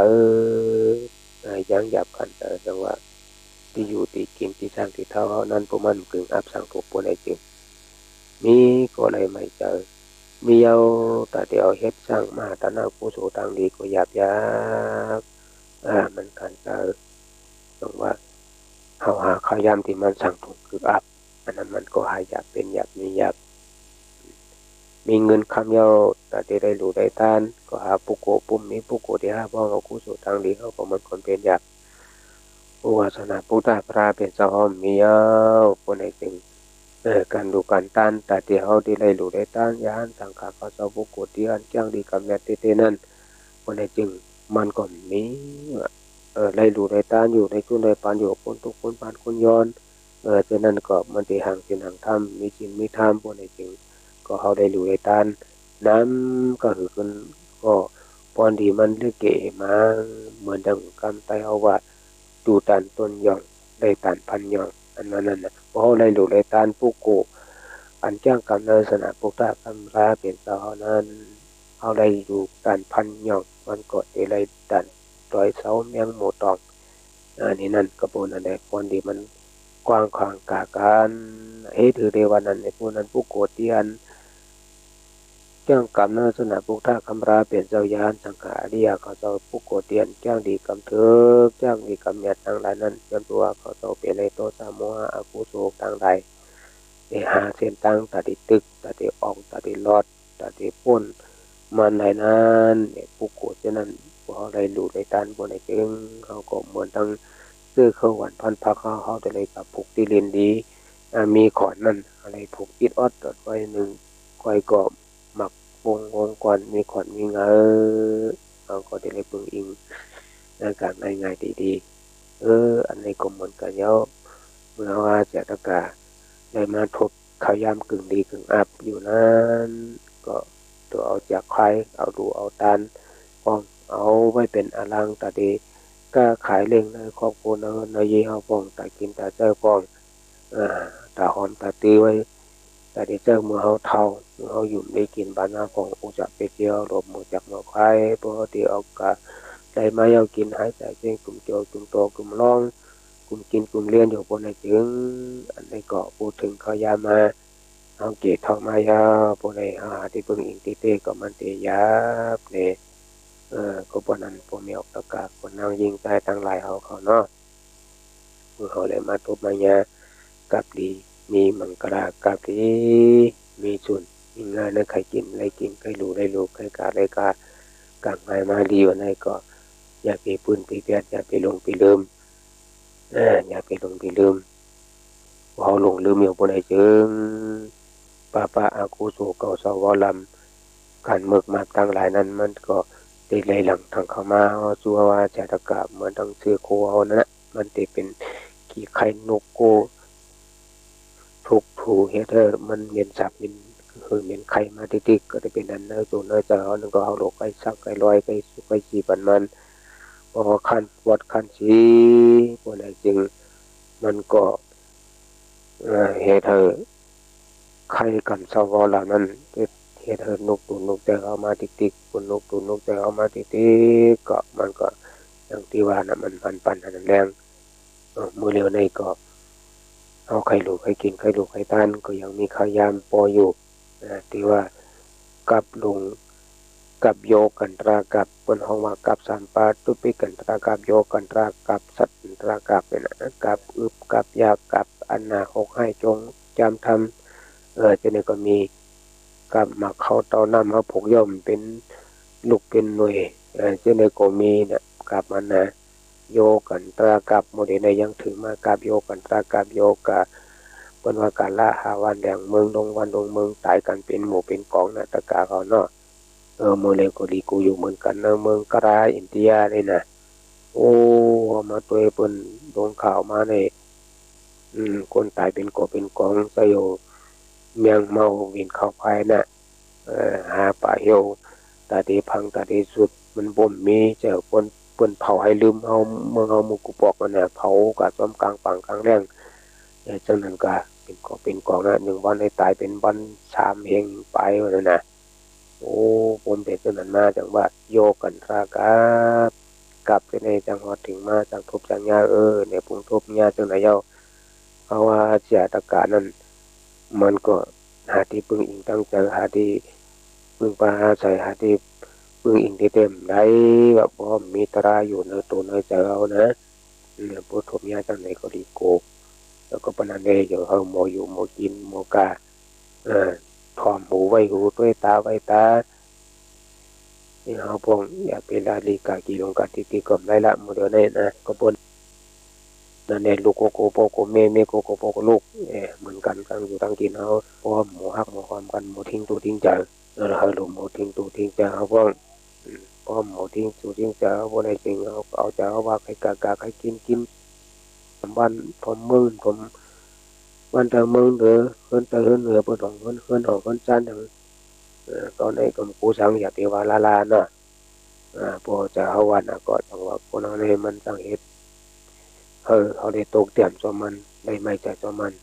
ยังหยาบขันเตจังว่าที่อยู่ที่กินที่สร้างที่เท่านั้นพวกมันกึ่งอับสั่งถูกปนให้จริงมีก็เลยไม่เจอมีเอาแต่เดียวเฮ็ดสร้างมาตนากุศลทางดีก็หยาบยากมันขันเตจังว่าเฮาหาข้าวยามที่มันสั่งถูกคืออับอันนั้นมันก็หายหยาบเป็นหยาบมีหยาบมีเงินคำเยาแต่ได้รู้ได้ทานก็หาปุโกปุ่มมีปุโกที่หาพ่อเอากุศลทางดีเขาก็มันคนเป็นหยาบผู้วาสนาพุทธพระเป็นเจ้าอ้อมมีเอาคนในจึงการดูการต้านแต่ที่เขาที่ได้รู้ได้ต้านยานสังขารเขาเจ้าปุโกที่อันจ้างดีกับแม่เต้นั่นคนในจึงมันก็มีได้รู้ได้ต้านอยู่ในจุนได้ปานอยู่คนทุกคนปานคนย้อนฉะนั้นก็มันที่ห่างเป็นห่างธรรมมีจริงมีธรรมคนในจึงก็เขาได้รู้ได้ต้านน้ำก็คือคนก็ปอนดีมันเลือกเก๋มาเหมือนดังกำไตเอาว่าดูตันต้นย่องได้ตันพันย่องอันนั้นน่ะเพราะได้รู้ได้ต้านผู้โกอันจ้างกำเนิดสนาพุทธกำราเปลี่ยนเจ้านั้นเขาได้ดูตันพันย่องมันก็ได้ตันร้อยเสาเมียงหมูตองอันนี้นั่นกระบวนอะไรปอนดีมันกว้างขวางกาการถือเดวันนั้นในผู้นั้นผู้โกเตียนจ้างกำเนิดสนาพุทธคำราเปลี่ยนเจ้ายานสังขารยาเขาเจ้าผู้โกเตียนจ้างดีกำเถิกจ้างดีกำเนียดต่างหลายนั้นจนตัวเขาเจ้าเปลี่ยนในโตสามโมหะอกุโสต่างใดหาเส้นตั้งตัดตึกตัดออกตัดลอดตัดพ้นมันไหนนั้นผู้โกเจนั้นพอได้รู้ได้ตันบนไหนจึงเขาก็เหมือนตั้งซื้อเขาหวันพันพักเขาจะเลยกับผูกที่เรียนดีมีขอนนั่นอะไรผูกอิดออดไว้หนึ่งคอยกอบหมักวงก่อนมีขอนมีเงาเขาก็จะเลยปึงอิงในการง่ายๆดีๆอันนี้ก็เหมือนกันเยอะเมื่อว่าจะตะกาได้มาทบขายามกึ่งดีกึ่งอับอยู่นั้นก็ตัวเอาจากใครเอาดูเอาตันป้องเอาไว้เป็นอลังตาดีก็ขายเล่งในครอบครัวในยี่ห้อป้องตากินตาเจ้าป้องตาหอนตาตีไว้แต่เดี๋ยวเจ้าเมื่อเขาเท่าเมื่อเขาอยู่ได้กินบานาของอุจักไปเที่ยวหลบหมดจากหมอกไข่ปกติเอากะได้มาเอากินหายใจเช่นกลุ่มโจกลุ่มโตกลุ่มร้องกลุ่มกินกลุ่มเลี้ยนอยู่บนในจึงอันนี้ก็พูดถึงเขายามาเอาเกตทองมายาบนในอาหารที่เพิ่งอิงติเต้ก็มันเตียบเนี่ยก็ปนันพวกมีออกตะกาคนนางยิงตายตั้งหลายเขาเนาะเมื่อเขาเลยมาทุบมายากับดีมีมังกรากับดีมีส่วนมีงานนะใครกินอะไรกินใครรู้ได้รู้ใครกาได้กากางไงมาดีวันไหนก็อย่าไปปืนไปเปียดอย่าไปลงไปลืมอย่าไปลงไปลืมพอลงลืมอยู่บนไหนจึงป้าอากูโซเก่าสวลำการเมือกมาตั้งหลายนั้นมันก็ได้ไหลหลังทางเข้ามาชัวว่าจะตะกาเหมือนตั้งเสื้อโคเอานะมันจะเป็นขี้ไข่นกโกถูกถูเฮเธอมันเมียนสับมันคือเมียนไข่มาติ๊กก็จะเป็นอันนั้นตัวน้อยจะเอาหนึ่งก็เอาโลกไก่ซักไก่ลอยไก่สุกไก่ชีปันมัน เพราะว่าคันปวดคันสีพวกนั้นจึงมันก็เหตุให้ไข้กันเศร้าเหล่านั้นเหตุให้นกตูนนกแต่เอามาติ๊กๆคนนกตูนนกแต่เอามาติ๊กๆก็มันก็อย่างที่ว่านะมันปันอันนั้นแรงมือเร็วในก็เอาไข่ลูกไข่กินไข่ลูกไข่ต้านก็ยังมีขายามปออยู่ที่ว่ากับลุงกับโยกันตรากับบนห้องว่ากับสามปาตุปิกันตรากับโยกันตรากับสัตว์ตรากับเป็นกับอึบกับยากับอันนาหกให้จงจำทำจะนี่ก็มีกับหมักเข้าเตาน้ำเขาผกย่อมเป็นลูกเป็นหน่วยจะนี่ก็มีเนี่ยกับมันนะโยกันตรากับโมเดลในยังถึงมากับโยกันตรากับโยกะเป็นว่าการละหาวันแดงเมืองลงวันลงเมืองตายกันเป็นหมู่เป็นกองนะตะกาเขาเนาะเมืองเลวก็ดีกูอยู่เหมือนกันนะเมืองกราอินเดียนี่นะโอ้มาตัวเปิ้นลงข่าวมาในคนตายเป็นกบเป็นกองสยบเมียงเมาวินเข้าภายน่ะหาป่าเหี่ยวตาดีพังตาดีสุดมันบ่มมีเจ้าเปิ้นเผาให้ลืมเอาเมืองเอาหมู่กุปอกนั่นน่ะเผากะซ้อมกลางปังกลางแรงจังนั้นก็เป็นกบเป็นกองนะ1วันให้ตายเป็นวัน3เฮงไปว่านั่นน่ะ โอ้ผมเป็นจังนั้นมาจังว่าโยกกันรากับไปในจังหวัดถึงมาจังทุบจังยาเนี่ยปุ่งทุบยาจังไหนเย้าเพราะว่าเสียตะกานั้นมันก็หาที่พึ่งอิงตั้งใจหาที่พึ่งพาอาศัยหาที่พึ่งอิงที่เต็มได้แบบพอมีตราอยู่ในตัวในใจเรานะเนี่ยพุทธมยาจังไหนก็ดีโกแล้วก็ปนันเดอยู่เฮาโมอยู่โมกินโมกาเออถอมหูไว้หูด้วยตาไว้ตา นี่เฮาพงอย่าเป็นลาลีกากีลงกาติติกมได้ละหมดเลยนะก็บนนั่นเองลูกโกโกโปโกเมโกโกโปโกลูกเหมือนกันตั้งอยู่ตั้งกินเฮาเพราะหมูฮักหมูความกันหมูทิ้งตัวทิ้งใจนั่นเฮาลูกหมูทิ้งตัวทิ้งใจเฮาพงเพราะหมูทิ้งตัวทิ้งใจเฮาบ่ได้จริงเฮาเอาใจเฮาว่าใครกาใครกินบ้านผมเมืองผมบ้านทางเมืองเด้อเฮือนตะเฮือนเหนือบ่ต้องเฮือนออกเฮือนจันทร์ตอนนี้ก็กูสังอย่าเทวาลานะพอจะเอาวันก็จังว่าคนเอาเลยมันสังเหตุเขาได้ตกเตี่ยมจอมันได้ไม่ใจจอมัน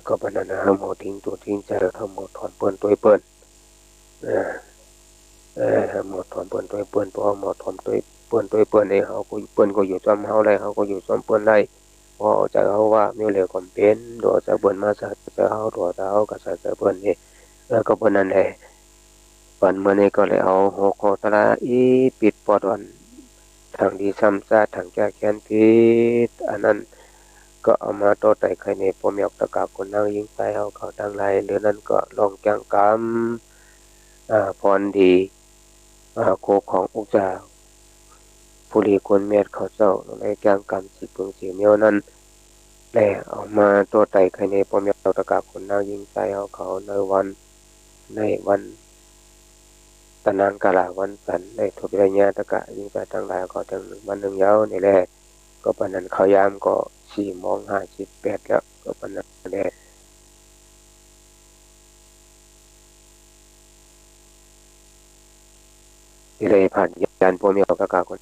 ก็ปนันนะหมอทิ้งตัวทิ้งใจทำหมดถอนเปิ้นตัวเปิ้นเออหมดถอนเปิ้นตัวเปิ้นพอหมดถอนตัวเปิ้นตัวเปิ้นเองเขาก็เปิ้นก็อยู่จอมเฮาไรเขาก็อยู่จอมเปิ้นไรพอจะเขาว่ามีเหลือความเป็นตัวจะเปิ้นมาจะเฮาตัวจะเฮาก็จะเปิ้นนี่แล้วก็เปิ้นนั่นแหละวันเมื่อนี้ก็เลยเอาหัวข้อตะอีปิดปอดวัน ทางดีซ้ำซากทางแก้แค้นพิษอันนั้นก็เอามาโต้ไต่ใครในปมยกตะกาคนนั่งยิงไปเอาเขาทางไรหรือนั้นก็ลองแกงกรรมพรดีโคของอุกจาผู้ลีคนเมียดเขาเจ้าในแกงกรรมสิพึงสีเมียวนั้นแหละเอามาโต้ไต่ใครในปมยกตะกาคนนั่งยิงไปเอาเขาในวันตะนางกาลาวันสันได้ทบระยะตะกะยิงไปทางหลายก็ถึงวันหนึ่งยาวนี่แหละก็ปานนั้นเขายามก็4:58แล้วก็ปานนั้นแหละที่ได้ผ่านยานพวกมีออกอากาศคน